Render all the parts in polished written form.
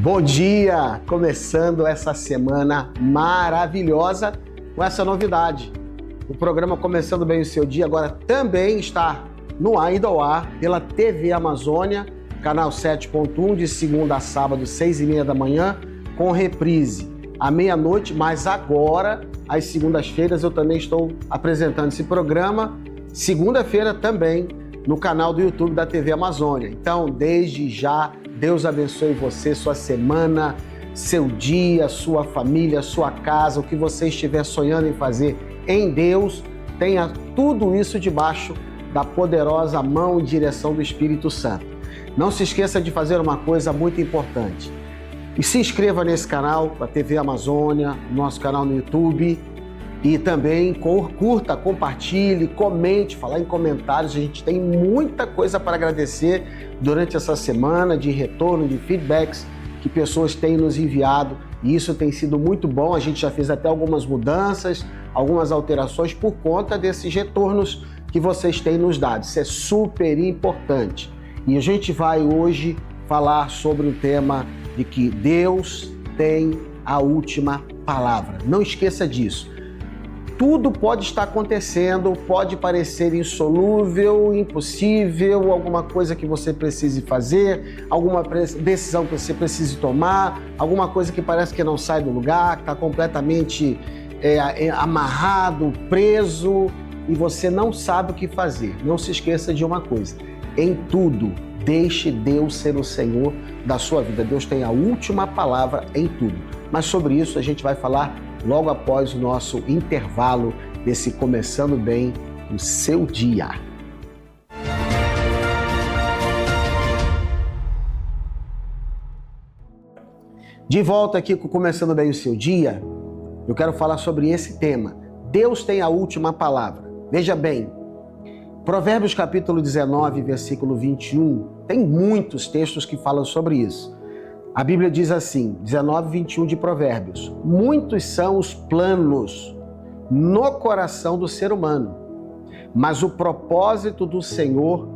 Bom dia! Começando essa semana maravilhosa com essa novidade. O programa Começando Bem o Seu Dia agora também está no ar, indo ao ar pela TV Amazônia, canal 7.1, de segunda a sábado, 6h30 da manhã, com reprise à meia-noite, mas agora, às segundas-feiras, eu também estou apresentando esse programa, segunda-feira também, no canal do YouTube da TV Amazônia. Então, desde já, Deus abençoe você, sua semana, seu dia, sua família, sua casa, o que você estiver sonhando em fazer em Deus, tenha tudo isso debaixo da poderosa mão e direção do Espírito Santo. Não se esqueça de fazer uma coisa muito importante. E se inscreva nesse canal, da TV Amazônia, nosso canal no YouTube, e também curta, compartilhe, comente, falar em comentários. A gente tem muita coisa para agradecer durante essa semana de retorno, de feedbacks que pessoas têm nos enviado, e isso tem sido muito bom. A gente já fez até algumas mudanças, algumas alterações por conta desses retornos que vocês têm nos dado. Isso é super importante. E a gente vai hoje falar sobre o tema de que Deus tem a última palavra. Não esqueça disso. Tudo pode estar acontecendo, pode parecer insolúvel, impossível, alguma coisa que você precise fazer, alguma decisão que você precise tomar, alguma coisa que parece que não sai do lugar, que está completamente amarrado, preso, e você não sabe o que fazer. Não se esqueça de uma coisa: em tudo, deixe Deus ser o Senhor da sua vida. Deus tem a última palavra em tudo. Mas sobre isso a gente vai falar logo após o nosso intervalo desse Começando Bem o Seu Dia. De volta aqui com Começando Bem o Seu Dia, eu quero falar sobre esse tema. Deus tem a última palavra. Veja bem, Provérbios capítulo 19, versículo 21, tem muitos textos que falam sobre isso. A Bíblia diz assim, 19, 21 de Provérbios: muitos são os planos no coração do ser humano, mas o propósito do Senhor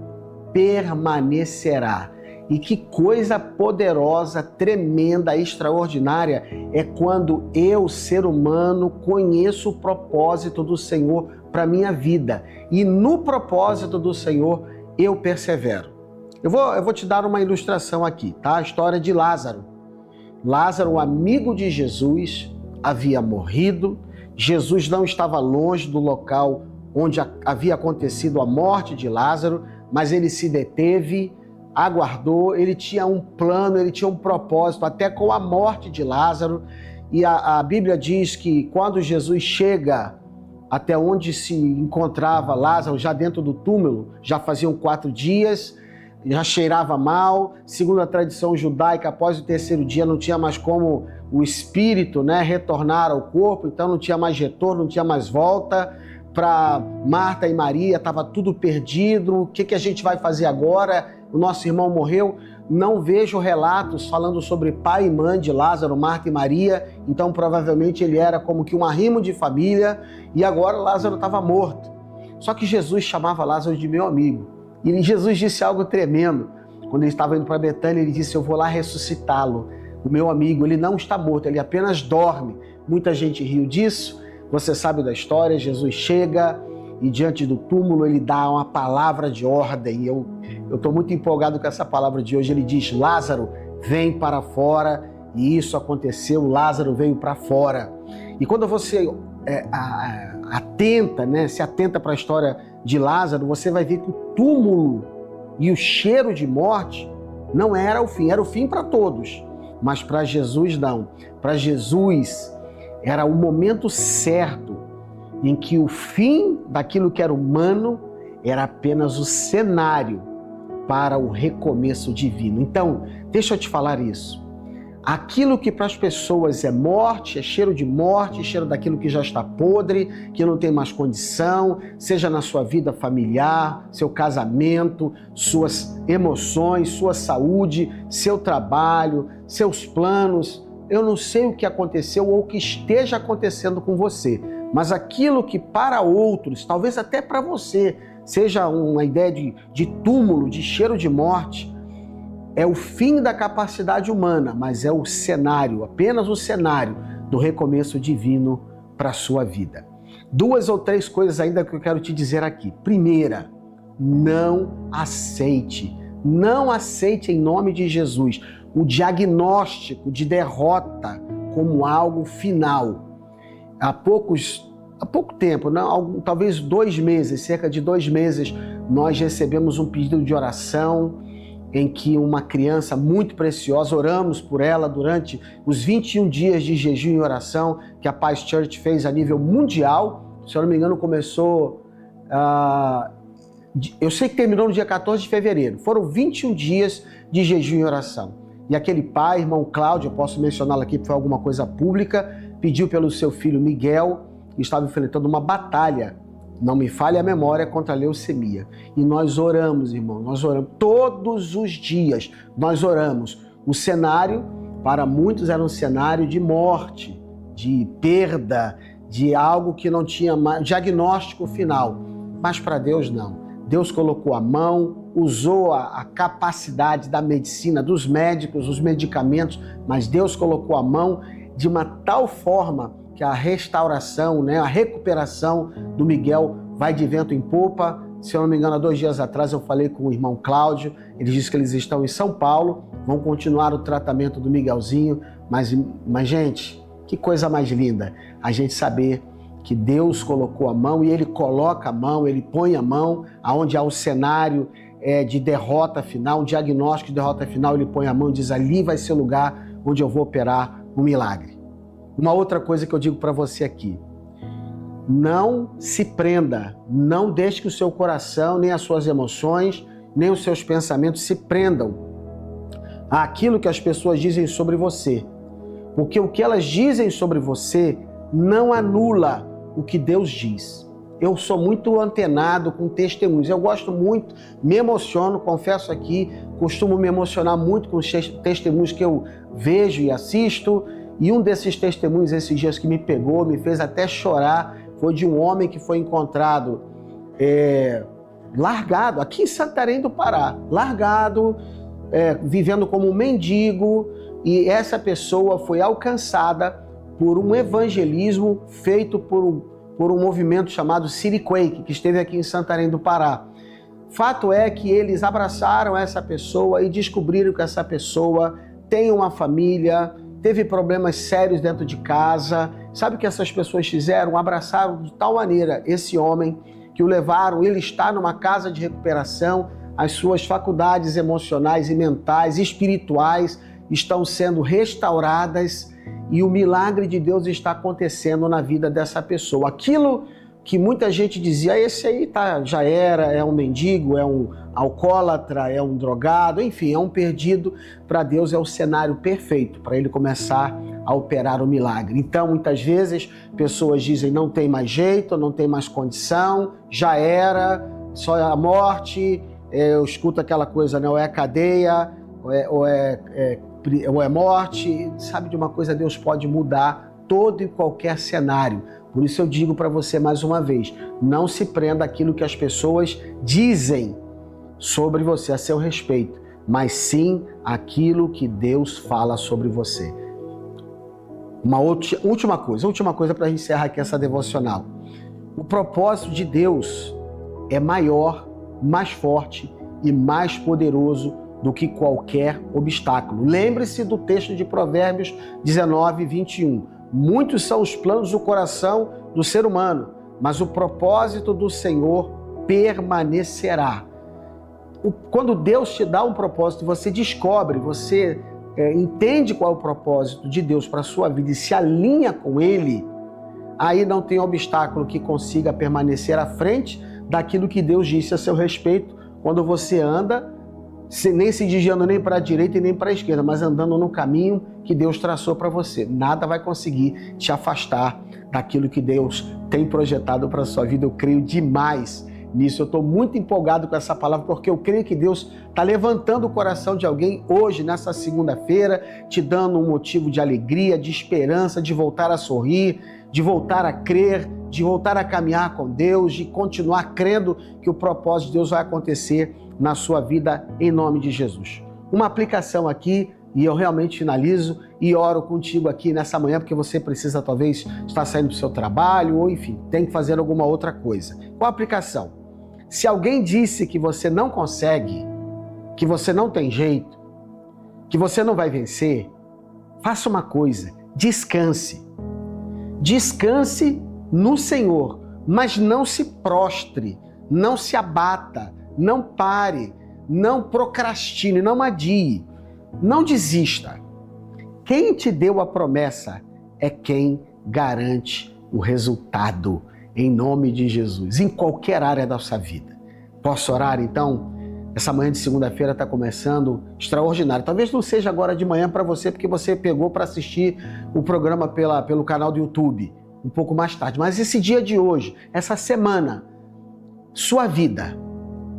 permanecerá. E que coisa poderosa, tremenda, extraordinária é quando eu, ser humano, conheço o propósito do Senhor para a minha vida. E no propósito do Senhor eu persevero. Eu vou te dar uma ilustração aqui, tá? A história de Lázaro. Lázaro, o amigo de Jesus, havia morrido. Jesus não estava longe do local onde havia acontecido a morte de Lázaro, mas ele se deteve, aguardou, ele tinha um plano, ele tinha um propósito, até com a morte de Lázaro. E a Bíblia diz que quando Jesus chega até onde se encontrava Lázaro, já dentro do túmulo, já faziam 4 dias, já cheirava mal. Segundo a tradição judaica, após o 3º dia não tinha mais como o espírito, retornar ao corpo, então não tinha mais retorno, não tinha mais volta. Para Marta e Maria estava tudo perdido. O que a gente vai fazer agora? O nosso irmão morreu. Não vejo relatos falando sobre pai e mãe de Lázaro, Marta e Maria, então provavelmente ele era como que um arrimo de família, e agora Lázaro estava morto. Só que Jesus chamava Lázaro de meu amigo. E Jesus disse algo tremendo. Quando ele estava indo para Betânia, ele disse: eu vou lá ressuscitá-lo. O meu amigo, ele não está morto, ele apenas dorme. Muita gente riu disso. Você sabe da história. Jesus chega e diante do túmulo ele dá uma palavra de ordem. Eu estou muito empolgado com essa palavra de hoje. Ele diz: Lázaro, vem para fora. E isso aconteceu, Lázaro veio para fora. E quando você se atenta para a história de Lázaro, você vai ver que o túmulo e o cheiro de morte não era o fim, era o fim para todos, mas para Jesus não. Para Jesus era o momento certo em que o fim daquilo que era humano era apenas o cenário para o recomeço divino. Então, deixa eu te falar isso. Aquilo que para as pessoas é morte, é cheiro de morte, cheiro daquilo que já está podre, que não tem mais condição, seja na sua vida familiar, seu casamento, suas emoções, sua saúde, seu trabalho, seus planos. Eu não sei o que aconteceu ou o que esteja acontecendo com você, mas aquilo que para outros, talvez até para você, seja uma ideia de túmulo, de cheiro de morte, é o fim da capacidade humana, mas é o cenário, apenas o cenário do recomeço divino para a sua vida. 2 ou 3 coisas ainda que eu quero te dizer aqui. Primeira, não aceite em nome de Jesus o diagnóstico de derrota como algo final. Há pouco tempo, talvez 2 meses, cerca de 2 meses, nós recebemos um pedido de oração em que uma criança muito preciosa, oramos por ela durante os 21 dias de jejum e oração que a Paz Church fez a nível mundial. Se eu não me engano, começou... eu sei que terminou no dia 14 de fevereiro. Foram 21 dias de jejum e oração. E aquele pai, irmão Cláudio, eu posso mencioná-lo aqui porque foi alguma coisa pública, pediu pelo seu filho Miguel, que estava enfrentando uma batalha, não me falhe a memória, contra a leucemia. E nós oramos, irmão, nós oramos todos os dias, nós oramos. O cenário, para muitos, era um cenário de morte, de perda, de algo que não tinha mais, diagnóstico final. Mas para Deus não. Deus colocou a mão, usou a capacidade da medicina, dos médicos, os medicamentos, mas Deus colocou a mão de uma tal forma que a restauração, a recuperação do Miguel vai de vento em popa. Se eu não me engano, há 2 dias atrás eu falei com o irmão Cláudio, ele disse que eles estão em São Paulo, vão continuar o tratamento do Miguelzinho, mas gente, que coisa mais linda a gente saber que Deus colocou a mão e Ele coloca a mão, Ele põe a mão, aonde há um cenário de derrota final, um diagnóstico de derrota final, Ele põe a mão e diz, ali vai ser o lugar onde eu vou operar um milagre. Uma outra coisa que eu digo para você aqui, não se prenda, não deixe que o seu coração, nem as suas emoções, nem os seus pensamentos se prendam àquilo que as pessoas dizem sobre você. Porque o que elas dizem sobre você não anula o que Deus diz. Eu sou muito antenado com testemunhos, eu gosto muito, me emociono, confesso aqui, costumo me emocionar muito com os testemunhos que eu vejo e assisto, e um desses testemunhos esses dias que me pegou, me fez até chorar, foi de um homem que foi encontrado largado, aqui em Santarém do Pará, largado, vivendo como um mendigo, e essa pessoa foi alcançada por um evangelismo feito por um movimento chamado City Quake, que esteve aqui em Santarém do Pará. Fato é que eles abraçaram essa pessoa e descobriram que essa pessoa tem uma família, teve problemas sérios dentro de casa. Sabe o que essas pessoas fizeram? Abraçaram de tal maneira esse homem que o levaram, ele está numa casa de recuperação, as suas faculdades emocionais e mentais, espirituais estão sendo restauradas e o milagre de Deus está acontecendo na vida dessa pessoa. Aquilo que muita gente dizia, esse aí já era, é um mendigo, é um alcoólatra, é um drogado, enfim, é um perdido, para Deus é o cenário perfeito para ele começar a operar o milagre. Então, muitas vezes, pessoas dizem, não tem mais jeito, não tem mais condição, já era, só é a morte, eu escuto aquela coisa, ou é cadeia, ou é morte. Sabe de uma coisa? Deus pode mudar todo e qualquer cenário. Por isso eu digo para você mais uma vez, não se prenda àquilo que as pessoas dizem sobre você a seu respeito, mas sim aquilo que Deus fala sobre você. Uma última coisa para encerrar aqui essa devocional. O propósito de Deus é maior, mais forte e mais poderoso do que qualquer obstáculo. Lembre-se do texto de Provérbios 19, 21. Muitos são os planos do coração do ser humano, mas o propósito do Senhor permanecerá. Quando Deus te dá um propósito, você descobre, você entende qual é o propósito de Deus para a sua vida e se alinha com Ele, aí não tem obstáculo que consiga permanecer à frente daquilo que Deus disse a seu respeito, quando você anda nem se desviando nem para a direita e nem para a esquerda, mas andando no caminho que Deus traçou para você. Nada vai conseguir te afastar daquilo que Deus tem projetado para a sua vida. Eu creio demais nisso. Eu estou muito empolgado com essa palavra, porque eu creio que Deus está levantando o coração de alguém hoje, nessa segunda-feira, te dando um motivo de alegria, de esperança, de voltar a sorrir, de voltar a crer, de voltar a caminhar com Deus, de continuar crendo que o propósito de Deus vai acontecer na sua vida, em nome de Jesus. uma aplicação aqui e eu realmente finalizo e oro contigo aqui nessa manhã, porque você precisa talvez estar saindo do seu trabalho ou enfim, tem que fazer alguma outra coisa. Qual a aplicação? Se alguém disse que você não consegue, que você não tem jeito, que você não vai vencer, faça uma coisa, descanse. Descanse no Senhor, mas não se prostre, não se abata, não pare, não procrastine, não adie, não desista. Quem te deu a promessa é quem garante o resultado, em nome de Jesus, em qualquer área da sua vida. Posso orar então? Essa manhã de segunda-feira está começando extraordinário. Talvez não seja agora de manhã para você, porque você pegou para assistir o programa pelo canal do YouTube, um pouco mais tarde. Mas esse dia de hoje, essa semana, sua vida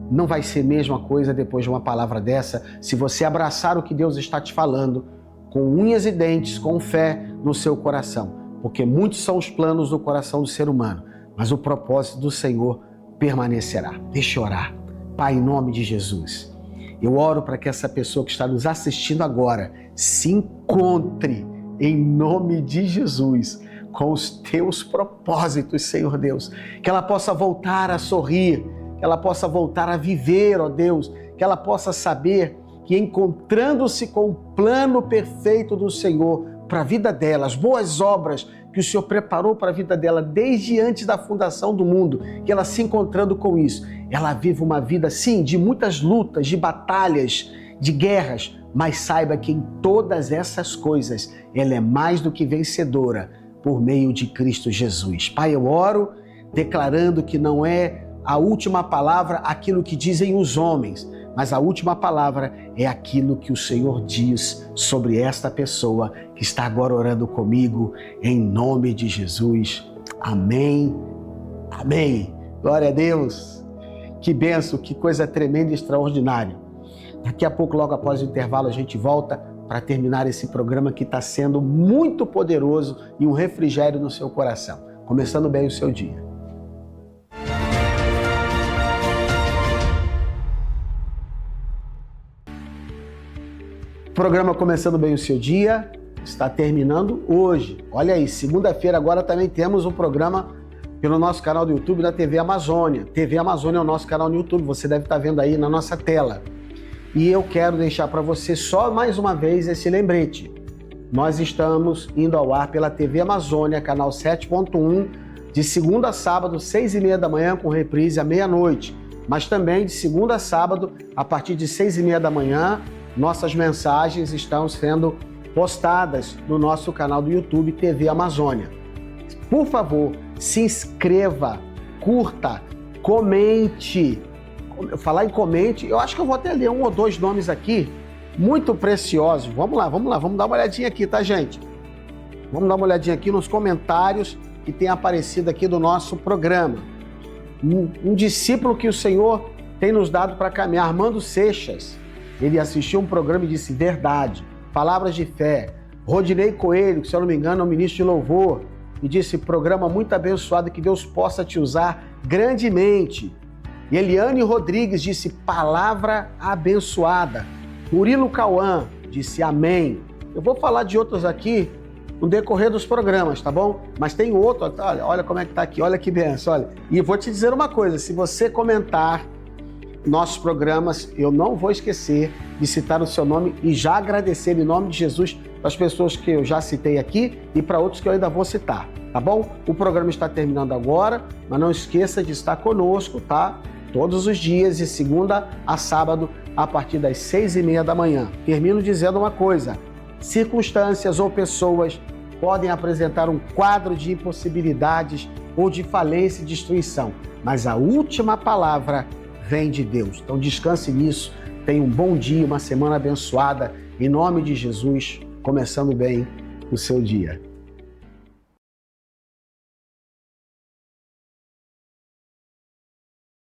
não vai ser a mesma coisa depois de uma palavra dessa, se você abraçar o que Deus está te falando, com unhas e dentes, com fé no seu coração. Porque muitos são os planos do coração do ser humano, mas o propósito do Senhor permanecerá. Deixa eu orar. Pai, em nome de Jesus, eu oro para que essa pessoa que está nos assistindo agora se encontre, em nome de Jesus, com os teus propósitos, Senhor Deus. Que ela possa voltar a sorrir, que ela possa voltar a viver, ó Deus, que ela possa saber que encontrando-se com o plano perfeito do Senhor para a vida dela, as boas obras que o Senhor preparou para a vida dela desde antes da fundação do mundo, que ela se encontrando com isso, ela vive uma vida, sim, de muitas lutas, de batalhas, de guerras, mas saiba que em todas essas coisas ela é mais do que vencedora por meio de Cristo Jesus. Pai, eu oro declarando que não é a última palavra aquilo que dizem os homens, mas a última palavra é aquilo que o Senhor diz sobre esta pessoa que está agora orando comigo, em nome de Jesus. Amém. Amém. Glória a Deus. Que bênção, que coisa tremenda e extraordinária. Daqui a pouco, logo após o intervalo, a gente volta para terminar esse programa que está sendo muito poderoso e um refrigério no seu coração. Começando bem o seu dia. Programa Começando Bem o Seu Dia está terminando hoje. Olha aí, segunda-feira agora também temos um programa pelo nosso canal do YouTube da TV Amazônia. TV Amazônia é o nosso canal no YouTube, você deve estar vendo aí na nossa tela. E eu quero deixar para você só mais uma vez esse lembrete. Nós estamos indo ao ar pela TV Amazônia, canal 7.1, de segunda a sábado, 6h30 da manhã, com reprise à meia-noite. Mas também de segunda a sábado, a partir de 6h30 da manhã, nossas mensagens estão sendo postadas no nosso canal do YouTube TV Amazônia. Por favor, se inscreva, curta, comente. Falar em comente, eu acho que eu vou até ler um ou dois nomes aqui, muito preciosos. Vamos lá, vamos dar uma olhadinha aqui, tá, gente? Vamos dar uma olhadinha aqui nos comentários que tem aparecido aqui do nosso programa. Um discípulo que o Senhor tem nos dado para caminhar, Armando Seixas. Ele assistiu um programa e disse: verdade, palavras de fé. Rodinei Coelho, que se eu não me engano é um ministro de louvor, e disse: programa muito abençoado, que Deus possa te usar grandemente. E Eliane Rodrigues disse: palavra abençoada. Murilo Cauã disse: amém. Eu vou falar de outros aqui no decorrer dos programas, tá bom? Mas tem outro, olha como é que tá aqui, olha que benção, olha. E vou te dizer uma coisa, se você comentar nossos programas, eu não vou esquecer de citar o seu nome e já agradecer em nome de Jesus para as pessoas que eu já citei aqui e para outros que eu ainda vou citar, tá bom? O programa está terminando agora, mas não esqueça de estar conosco, tá? Todos os dias, de segunda a sábado, a partir das 6h30 da manhã. Termino dizendo uma coisa: circunstâncias ou pessoas podem apresentar um quadro de impossibilidades ou de falência e destruição, mas a última palavra vem de Deus. Então descanse nisso, tenha um bom dia, uma semana abençoada, em nome de Jesus, começando bem o seu dia.